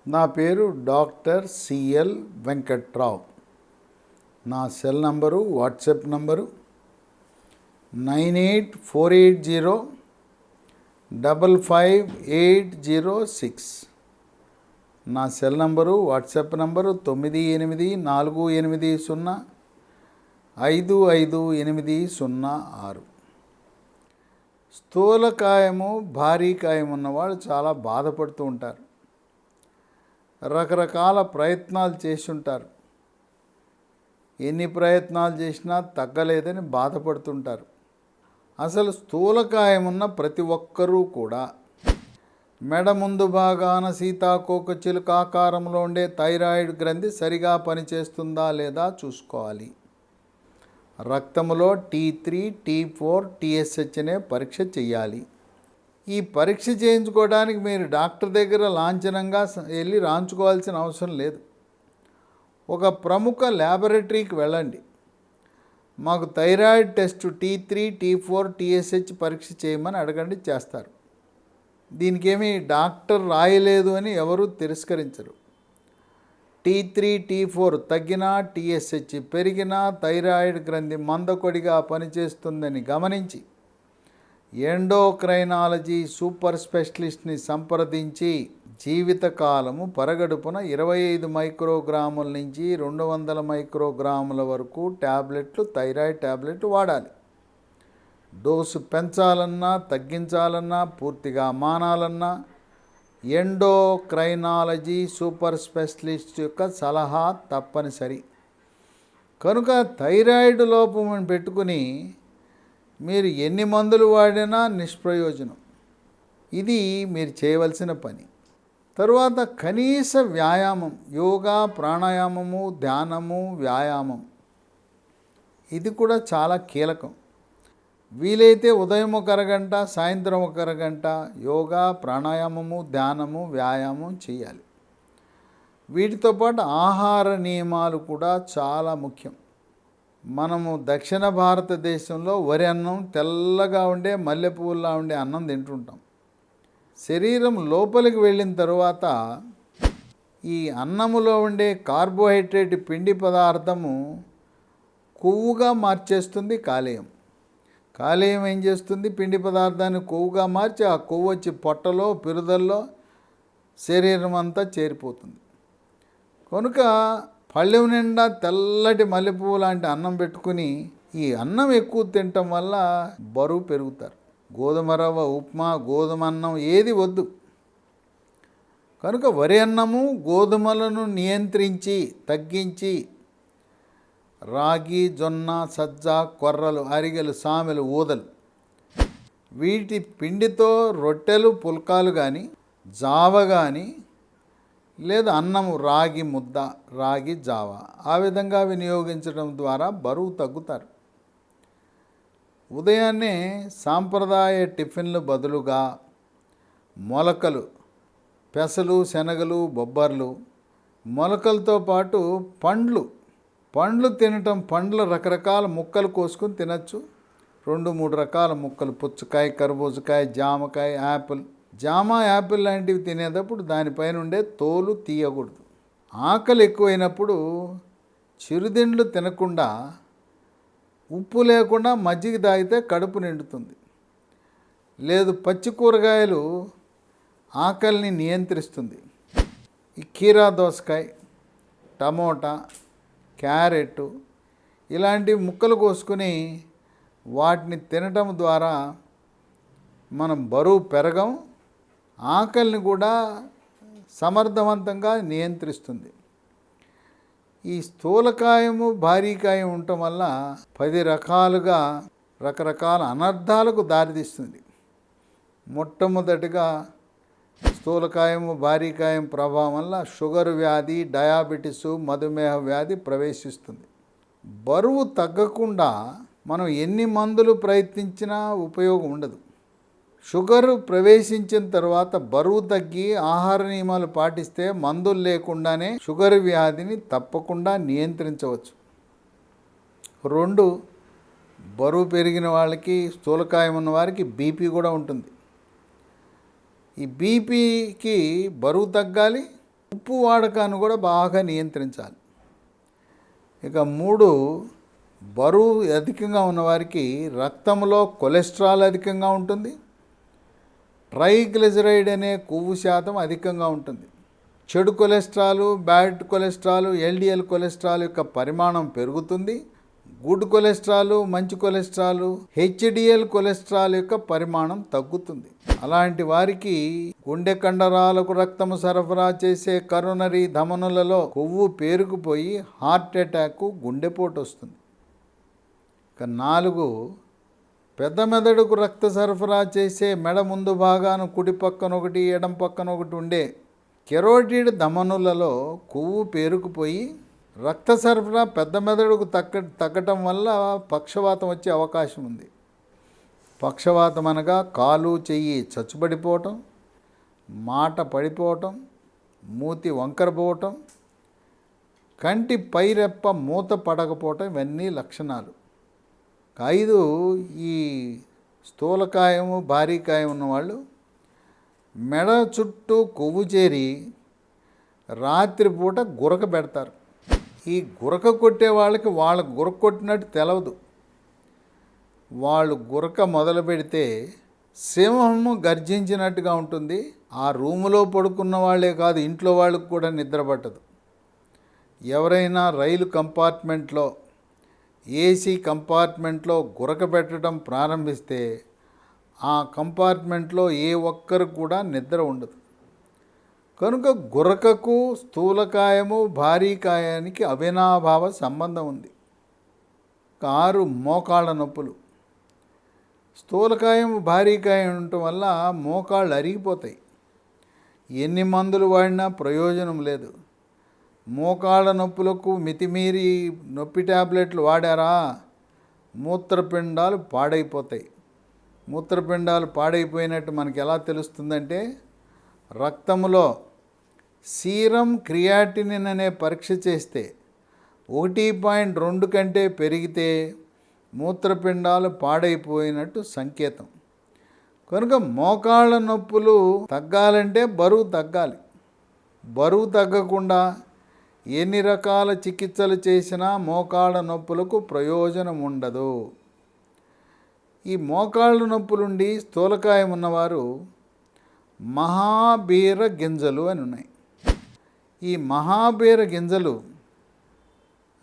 నా పేరు doctor CL Venkatrao. నా సెల్ నంబరు, వాట్సాప్ నంబరు 9848055806. నా సెల్ నంబరు, వాట్సాప్ నంబరు 9840555806. స్థూలకాయము, భారీకాయం ఉన్నవాళ్ళు చాలా బాధపడుతూ ఉంటారు. రకరకాల ప్రయత్నాలు చేసి ఉంటారు. ఎన్ని ప్రయత్నాలు చేసినా తగ్గలేదని బాధపడుతుంటారు. అసలు స్థూలకాయం ఉన్న ప్రతి ఒక్కరూ కూడా మెడ ముందు భాగాన సీతాకోక చిలుక ఆకారంలో ఉండే థైరాయిడ్ గ్రంథి సరిగా పనిచేస్తుందా లేదా చూసుకోవాలి. రక్తంలో T3, T4, TSH అనే పరీక్ష చేయాలి. ఈ పరీక్ష చేయించుకోవడానికి మీరు డాక్టర్ దగ్గర లాంఛనంగా వెళ్ళి రాయించుకోవాల్సిన అవసరం లేదు. ఒక ప్రముఖ ల్యాబొరేటరీకి వెళ్ళండి. మాకు thyroid test T3, T4, TSH పరీక్ష చేయమని అడగండి, చేస్తారు. దీనికేమీ డాక్టర్ రాయలేదు అని ఎవరూ తిరస్కరించరు. T3, T4 తగ్గినా, TSH పెరిగినా థైరాయిడ్ గ్రంథి మందకొడిగా పనిచేస్తుందని గమనించి ఎండోక్రైనాలజీ సూపర్ స్పెషలిస్ట్ని సంప్రదించి జీవితకాలము పరగడుపున 25 మైక్రోగ్రాముల నుంచి 200 మైక్రోగ్రాముల వరకు ట్యాబ్లెట్లు, థైరాయిడ్ ట్యాబ్లెట్లు వాడాలి. డోసు పెంచాలన్నా, తగ్గించాలన్నా, పూర్తిగా మానాలన్నా ఎండోక్రైనాలజీ సూపర్ స్పెషలిస్ట్ యొక్క సలహా తప్పనిసరి. కనుక థైరాయిడ్ లోపం పెట్టుకుని మీరు ఎన్ని మందులు వాడినా నిష్ప్రయోజనం. ఇది మీరు చేయవలసిన పని. తరువాత కనీస వ్యాయామం, యోగా, ప్రాణాయామము, ధ్యానము, వ్యాయామం ఇది కూడా చాలా కీలకం. వీలైతే ఉదయం 1 అరగంట, సాయంత్రం 1 అరగంట యోగా, ప్రాణాయామము, ధ్యానము, వ్యాయామం చేయాలి. వీటితో పాటు ఆహార నియమాలు కూడా చాలా ముఖ్యం. మనము దక్షిణ భారతదేశంలో వరి అన్నం, తెల్లగా ఉండే మల్లెపూల్లా ఉండే అన్నం తింటుంటాం. శరీరం లోపలికి వెళ్ళిన తరువాత ఈ అన్నములో ఉండే కార్బోహైడ్రేట్ పిండి పదార్థము కొవ్వుగా మార్చేస్తుంది కాలేయం. కాలేయం ఏం చేస్తుంది? పిండి పదార్థాన్ని కొవ్వుగా మార్చి ఆ కొవ్వు వచ్చి పొట్టలో, పిరుదల్లో శరీరం అంతా చేరిపోతుంది. కనుక పళ్ళెం నిండా తెల్లటి మల్లెపువ్వు లాంటి అన్నం పెట్టుకుని ఈ అన్నం ఎక్కువ తినటం వల్ల బరువు పెరుగుతారు. గోధుమ రవ్వ ఉప్మా, గోధుమ అన్నం ఏది వద్దు. కనుక వరి అన్నము, గోధుమలను నియంత్రించి తగ్గించి రాగి, జొన్న, సజ్జ, కొర్రలు, అరిగెలు, సామెలు, ఊదలు వీటి పిండితో రొట్టెలు, పుల్కాలు కానీ, జావ కానీ, లేదా అన్నము, రాగి ముద్ద, రాగి జావ ఆ విధంగా వినియోగించడం ద్వారా బరువు తగ్గుతారు. ఉదయాన్నే సాంప్రదాయ టిఫిన్లు బదులుగా మొలకలు, పెసలు, శనగలు, బొబ్బర్లు, మొలకలతో పాటు పండ్లు తినటం. పండ్ల రకరకాల ముక్కలు కోసుకుని తినచ్చు. 2-3 రకాల ముక్కలు, పుచ్చకాయ, కర్బూజకాయ, జామకాయ, యాపిల్. జామ, యాపిల్ లాంటివి తినేటప్పుడు దానిపైన ఉండే తోలు తీయకూడదు. ఆకలి ఎక్కువైనప్పుడు చిరుతిండ్లు తినకుండా ఉప్పు లేకుండా మజ్జిగ తాగితే కడుపు నిండుతుంది. లేదు, పచ్చి కూరగాయలు ఆకలిని నియంత్రిస్తుంది. ఈ కీరా దోసకాయ, టమోటా, క్యారెట్ ఇలాంటి ముక్కలు కోసుకొని వాటిని తినటం ద్వారా మనం బరువు పెరగం, ఆకలిని కూడా సమర్థవంతంగా నియంత్రిస్తుంది. ఈ స్థూలకాయము, భారీకాయం ఉండటం వల్ల 10 రకాలుగా రకరకాల అనర్థాలకు దారితీస్తుంది. మొట్టమొదటిగా స్థూలకాయము, భారీకాయం ప్రభావం వల్ల షుగర్ వ్యాధి, డయాబెటీసు, మధుమేహ వ్యాధి ప్రవేశిస్తుంది. బరువు తగ్గకుండా మనం ఎన్ని మందులు ప్రయత్నించినా ఉపయోగం ఉండదు. షుగర్ ప్రవేశించిన తర్వాత బరువు తగ్గి ఆహార నియమాలు పాటిస్తే మందులు లేకుండానే షుగర్ వ్యాధిని తప్పకుండా నియంత్రించవచ్చు. 2, బరువు పెరిగిన వాళ్ళకి, స్థూలకాయం ఉన్న వారికి బీపీ కూడా ఉంటుంది. ఈ బీపీకి బరువు తగ్గాలి, ఉప్పు వాడకాన్ని కూడా బాగా నియంత్రించాలి. ఇక 3, బరువు అధికంగా ఉన్నవారికి రక్తంలో కొలెస్ట్రాల్ అధికంగా ఉంటుంది. ట్రైగ్లిజరైడ్ అనే కొవ్వు శాతం అధికంగా ఉంటుంది. చెడు cholesterol, bad cholesterol, LDL cholesterol యొక్క పరిమాణం పెరుగుతుంది. గుడ్ కొలెస్ట్రాల్, మంచి కొలెస్ట్రాల్, హెచ్డిఎల్ కొలెస్ట్రాల్ యొక్క పరిమాణం తగ్గుతుంది. అలాంటి వారికి గుండె కండరాలకు రక్తము సరఫరా చేసే కరోనరీ ధమనులలో కొవ్వు పేరుకుపోయి హార్ట్ అటాక్, గుండెపోటు వస్తుంది. ఇక 4, పెద్ద మెదడుకు రక్త సరఫరా చేసే మెడ ముందు భాగాన కుడి పక్కన ఒకటి, ఎడం పక్కన ఒకటి ఉండే కెరోటిడ్ ధమనులలో కొవ్వు పేరుకుపోయి రక్త సరఫరా పెద్ద మెదడుకు తగ్గటం వల్ల పక్షవాతం వచ్చే అవకాశం ఉంది. పక్షవాతం అనగా కాలు, చెయ్యి చచ్చుబడిపోవటం, మాట పడిపోవటం, మూతి వంకరపోవటం, కంటి పైరెప్ప మూత పడకపోవటం, ఇవన్నీ లక్షణాలు. 5, ఈ స్థూలకాయము, భారీకాయం ఉన్నవాళ్ళు మెడ చుట్టూ కొవ్వు చేరి రాత్రిపూట గురక పెడతారు. ఈ గురక కొట్టే వాళ్ళకి గురక కొట్టినట్టు తెలవదు. వాళ్ళు గురక మొదలు పెడితే సింహము గర్జించినట్టుగా ఉంటుంది. ఆ రూములో పడుకున్న వాళ్ళే కాదు, ఇంట్లో వాళ్ళకు కూడా నిద్ర పట్టదు. ఎవరైనా రైలు కంపార్ట్మెంట్లో, ఏసీ కంపార్ట్మెంట్లో గురక పెట్టడం ప్రారంభిస్తే ఆ కంపార్ట్మెంట్లో ఏ ఒక్కరు కూడా నిద్ర ఉండదు. కనుక గురకకు స్థూలకాయము, భారీకాయానికి అవినాభావ సంబంధం ఉంది. 6, మోకాళ్ళ నొప్పులు. స్థూలకాయం, భారీకాయం ఉండటం వల్ల మోకాళ్ళు అరిగిపోతాయి. ఎన్ని మందులు వాడినా ప్రయోజనం లేదు. మోకాళ్ళ నొప్పులకు మితిమీరి నొప్పి ట్యాబ్లెట్లు వాడారా, మూత్రపిండాలు పాడైపోతాయి. మూత్రపిండాలు పాడైపోయినట్టు మనకి ఎలా తెలుస్తుందంటే, రక్తంలో సీరం క్రియాటినిన్ అనే పరీక్ష చేస్తే 1.2 కంటే పెరిగితే మూత్రపిండాలు పాడైపోయినట్టు సంకేతం. కనుక మోకాళ్ళ నొప్పులు తగ్గాలంటే బరువు తగ్గాలి. బరువు తగ్గకుండా ఎన్ని రకాల చికిత్సలు చేసినా మోకాళ్ళ నొప్పులకు ప్రయోజనం ఉండదు. ఈ మోకాళ్ళ నొప్పులుండి స్థూలకాయం ఉన్నవారు మహాబీర గింజలు అని ఉన్నాయి. ఈ మహాబీర గింజలు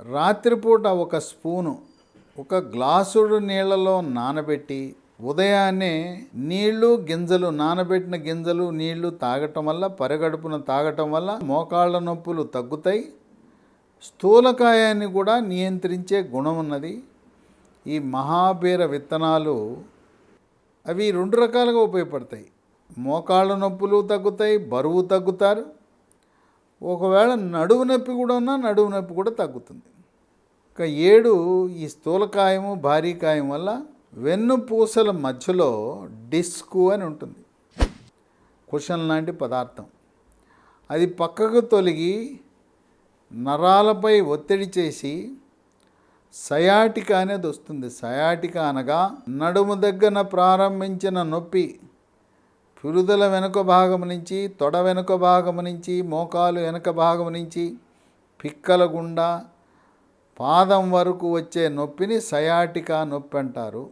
రాత్రిపూట 1 స్పూను ఒక గ్లాసుడు నీళ్ళలో నానబెట్టి ఉదయాన్నే గింజలు, నానబెట్టిన గింజలు, నీళ్లు తాగటం వల్ల, పరిగడుపున తాగటం వల్ల మోకాళ్ళ నొప్పులు తగ్గుతాయి. స్థూలకాయాన్ని కూడా నియంత్రించే గుణం ఉన్నది. ఈ మహాబీర విత్తనాలు అవి 2 రకాలుగా ఉపయోగపడతాయి. మోకాళ్ళ నొప్పులు తగ్గుతాయి, బరువు తగ్గుతారు. ఒకవేళ నడుము నొప్పి కూడా ఉన్నా నడుము నొప్పి కూడా తగ్గుతుంది. ఇక 7, ఈ స్థూలకాయము, భారీకాయం వల్ల వెన్నుపూసల మధ్యలో డిస్కు అని ఉంటుంది, కుషన్ లాంటి పదార్థం. అది పక్కకు తొలగి నరాలపై ఒత్తిడి చేసి సయాటికా అనేది వస్తుంది. సయాటికా అనగా నడుము దగ్గర ప్రారంభించిన నొప్పి పిరుదల వెనుక భాగం నుంచి, తొడ వెనుక భాగం నుంచి, మోకాలు వెనుక భాగం నుంచి పిక్కల గుండా పాదం వరకు వచ్చే నొప్పిని సయాటికా నొప్పి అంటారు.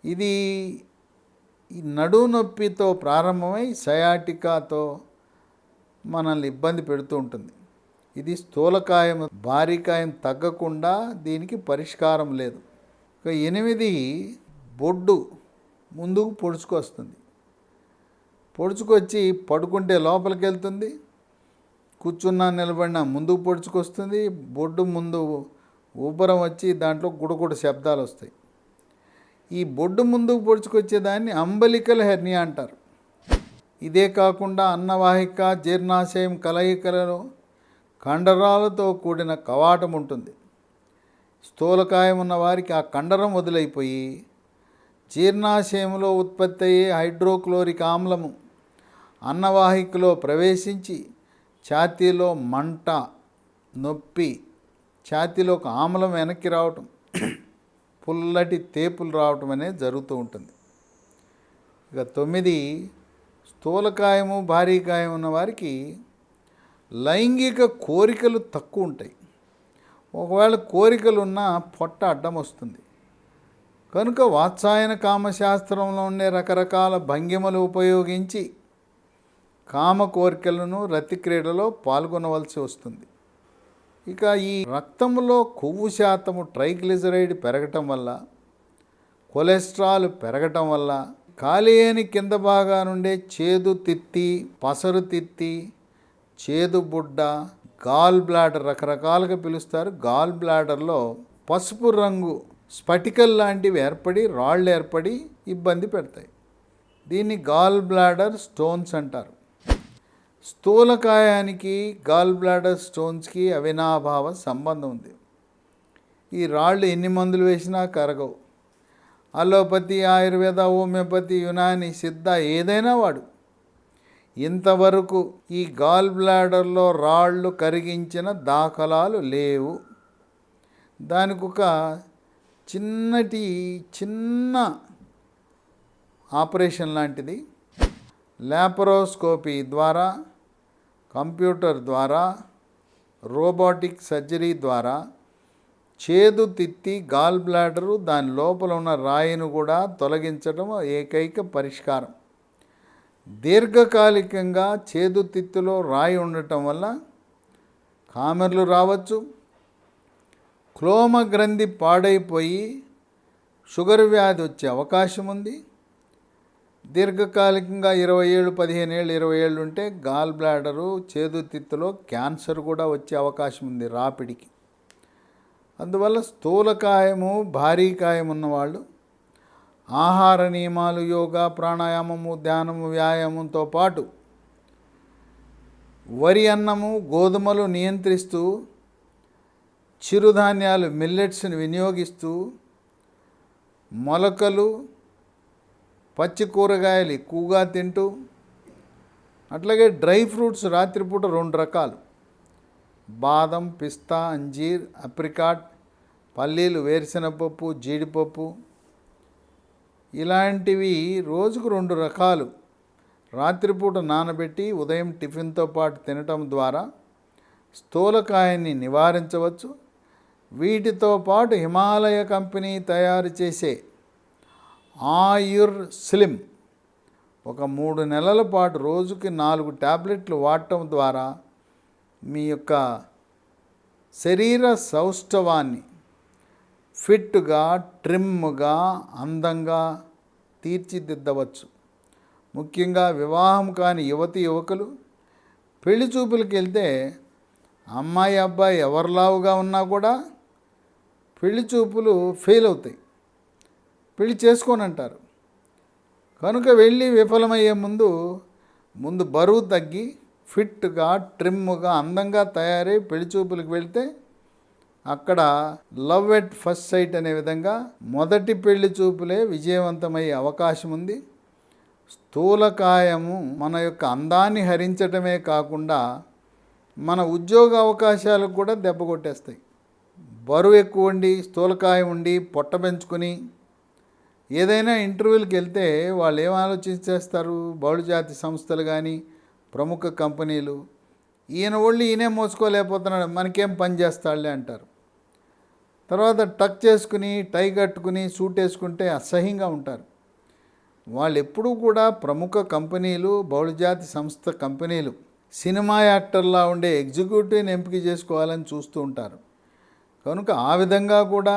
ఇది ఈ నడుము నొప్పితో ప్రారంభమై సయాటికాతో మనల్ని ఇబ్బంది పెడుతూ ఉంటుంది. ఇది స్థూలకాయం, భారీకాయం తగ్గకుండా దీనికి పరిష్కారం లేదు. ఇక 8, బొడ్డు ముందుకు పొడుచుకొస్తుంది. పొడుచుకొచ్చి పడుకుంటే లోపలికి వెళ్తుంది, కూర్చున్నా నిలబడినా ముందుకు పొడుచుకొస్తుంది. బొడ్డు ముందు ఉబ్బరం వచ్చి దాంట్లో గుడగుడు శబ్దాలు వస్తాయి. ఈ బొడ్డు ముందుకు పొడుచుకొచ్చేదాన్ని అంబలికల్ హెర్నియా అంటారు. ఇదే కాకుండా అన్నవాహిక, జీర్ణాశయం కలయికలలో కండరాలతో కూడిన కవాటం ఉంటుంది. స్థూలకాయం ఉన్న వారికి ఆ కండరం వదిలైపోయి జీర్ణాశయంలో ఉత్పత్తి అయ్యే హైడ్రోక్లోరిక్ ఆమ్లము అన్నవాహికలో ప్రవేశించి ఛాతీలో మంట, నొప్పి, ఛాతీలో ఒక ఆమ్లం వెనక్కి రావటం, పుల్లటి తేపులు రావటం అనేది జరుగుతూ ఉంటుంది. ఇక 9, స్థూలకాయము, భారీకాయం ఉన్న వారికి లైంగిక కోరికలు తక్కువ ఉంటాయి. ఒకవేళ కోరికలు ఉన్నా పొట్ట అడ్డం వస్తుంది. కనుక వాత్సాయన కామశాస్త్రంలో ఉండే రకరకాల భంగిమలు ఉపయోగించి కామ కోరికలను రతి క్రీడలో పాల్గొనవలసి వస్తుంది. ఇక ఈ రక్తంలో కొవ్వు శాతము ట్రైగ్లిజరైడ్ పెరగటం వల్ల, కొలెస్ట్రాల్ పెరగటం వల్ల కాలేయని కింద భాగా నుండే చేదు తిత్తి, పసరు తిత్తి, చేదు బుడ్డ, గాల్ బ్లాడర్ రకరకాలుగా పిలుస్తారు. గాల్ బ్లాడర్లో పసుపు రంగు స్ఫటికల్ లాంటివి ఏర్పడి, రాళ్ళు ఏర్పడి ఇబ్బంది పెడతాయి. దీన్ని గాల్ బ్లాడర్ స్టోన్స్ అంటారు. స్థూలకాయానికి గాల్ బ్లాడర్ స్టోన్స్కి అవినాభావ సంబంధం ఉంది. ఈ రాళ్ళు ఎన్ని మందులు వేసినా కరగవు. అలోపతి, ఆయుర్వేద, హోమియోపతి, యునాని, సిద్ధ ఏదైనా వాడు ఇంతవరకు ఈ గాల్ బ్లాడర్లో రాళ్ళు కరిగించిన దాఖలాలు లేవు. దానికి ఒక చిన్న ఆపరేషన్ లాంటిది లాపరోస్కోపీ ద్వారా, కంప్యూటర్ ద్వారా, రోబోటిక్ సర్జరీ ద్వారా చేదు తిత్తి, గాల్ బ్లాడరు, దాని లోపల ఉన్న రాయిని కూడా తొలగించడం ఏకైక పరిష్కారం. దీర్ఘకాలికంగా చేదు తిత్తులో రాయి ఉండటం వల్ల కామెర్లు రావచ్చు, క్లోమ గ్రంథి పాడైపోయి షుగర్ వ్యాధి వచ్చే అవకాశం ఉంది. దీర్ఘకాలికంగా 20 ఏళ్ళు, 15 ఏళ్ళు, 20 ఏళ్ళు ఉంటే గాల్ బ్లాడరు, చేదు తిత్తులో క్యాన్సర్ కూడా వచ్చే అవకాశం ఉంది రాపిడికి. అందువల్ల స్థూలకాయము, భారీకాయం ఉన్నవాళ్ళు ఆహార నియమాలు, యోగా, ప్రాణాయామము, ధ్యానము, వ్యాయామంతో పాటు వరి అన్నము, గోధుమలు నియంత్రిస్తూ, చిరుధాన్యాలు మిల్లెట్స్ని వినియోగిస్తూ, మొలకలు, పచ్చి కూరగాయలు ఎక్కువగా తింటూ, అట్లాగే డ్రై ఫ్రూట్స్ రాత్రిపూట 2 రకాలు, బాదం, పిస్తా, అంజీర్, అప్రికాట్, పల్లీలు, వేరుశెనగపప్పు, జీడిపప్పు, ఇలాంటివి రోజుకు 2 రకాలు రాత్రిపూట నానబెట్టి ఉదయం టిఫిన్తో పాటు తినటం ద్వారా స్థూలకాయాన్ని నివారించవచ్చు. వీటితో పాటు హిమాలయ కంపెనీ తయారు చేసే ఆయుర్ స్లిమ్ ఒక 3 నెలల పాటు రోజుకి 4 టాబ్లెట్లు వాడటం ద్వారా మీ యొక్క శరీర సౌష్ఠవాన్ని ఫిట్గా, ట్రిమ్గా, అందంగా తీర్చిదిద్దవచ్చు. ముఖ్యంగా వివాహం కాని యువతి యువకులు పెళ్లి చూపులకు వెళ్తే అమ్మాయి అబ్బాయి ఎవరిలావుగా ఉన్నా కూడా పెళ్లి చూపులు ఫెయిల్ అవుతాయి, పెళ్లి చేసుకోనంటారు. కనుక వెళ్ళి విఫలమయ్యే ముందు బరువు తగ్గి ఫిట్గా, ట్రిమ్గా, అందంగా తయారై పెళ్లి చూపులకు వెళ్తే అక్కడ లవ్ ఎట్ ఫస్ట్ సైట్ అనే విధంగా మొదటి పెళ్లి చూపులే విజయవంతమయ్యే అవకాశం ఉంది. స్థూలకాయము మన యొక్క అందాన్ని హరించటమే కాకుండా మన ఉద్యోగ అవకాశాలకు కూడా దెబ్బ కొట్టేస్తాయి. బరువు ఎక్కువ ఉండి, స్థూలకాయం ఉండి, పొట్ట పెంచుకొని ఏదైనా ఇంటర్వ్యూలకు వెళ్తే వాళ్ళు ఏం ఆలోచించేస్తారు, బహుళజాతి సంస్థలు కానీ ప్రముఖ కంపెనీలు, ఈయనే మోసుకోలేకపోతున్నాడు, మనకేం పని చేస్తాడులే అంటారు. తర్వాత టక్ చేసుకుని, టై కట్టుకుని, సూట్ వేసుకుంటే అసహ్యంగా ఉంటారు. వాళ్ళు ఎప్పుడూ కూడా ప్రముఖ కంపెనీలు, బహుళజాతి సంస్థ కంపెనీలు సినిమా యాక్టర్లా ఉండే ఎగ్జిక్యూటివ్ని ఎంపిక చేసుకోవాలని చూస్తూ ఉంటారు. కనుక ఆ విధంగా కూడా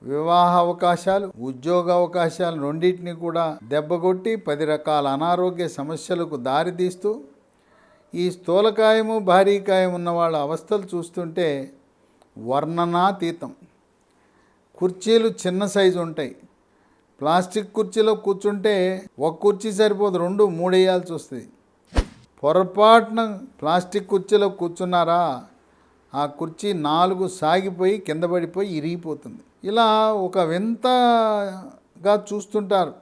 వివాహ అవకాశాలు, ఉద్యోగ అవకాశాలు రెండింటిని కూడా దెబ్బకొట్టి 10 రకాల అనారోగ్య సమస్యలకు దారితీస్తూ, ఈ స్థూలకాయము, భారీకాయం ఉన్న వాళ్ళ అవస్థలు చూస్తుంటే వర్ణనాతీతం. కుర్చీలు చిన్న సైజు ఉంటాయి. ప్లాస్టిక్ కుర్చీలో కూర్చుంటే ఒక కుర్చీ సరిపోదు, 2, 3 వేయాల్సి వస్తుంది. పొరపాటున ప్లాస్టిక్ కుర్చీలో కూర్చున్నారా, ఆ కుర్చీ 4 సాగిపోయి కింద పడిపోయి ఇరిగిపోతుంది. ఇలా ఒక వింతగా చూస్తుంటారు.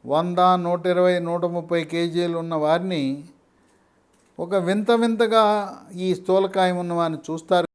100, 120, 130 కేజీలు ఉన్న వారిని ఒక వింతగా ఈ స్థూలకాయం ఉన్న వారిని చూస్తారు.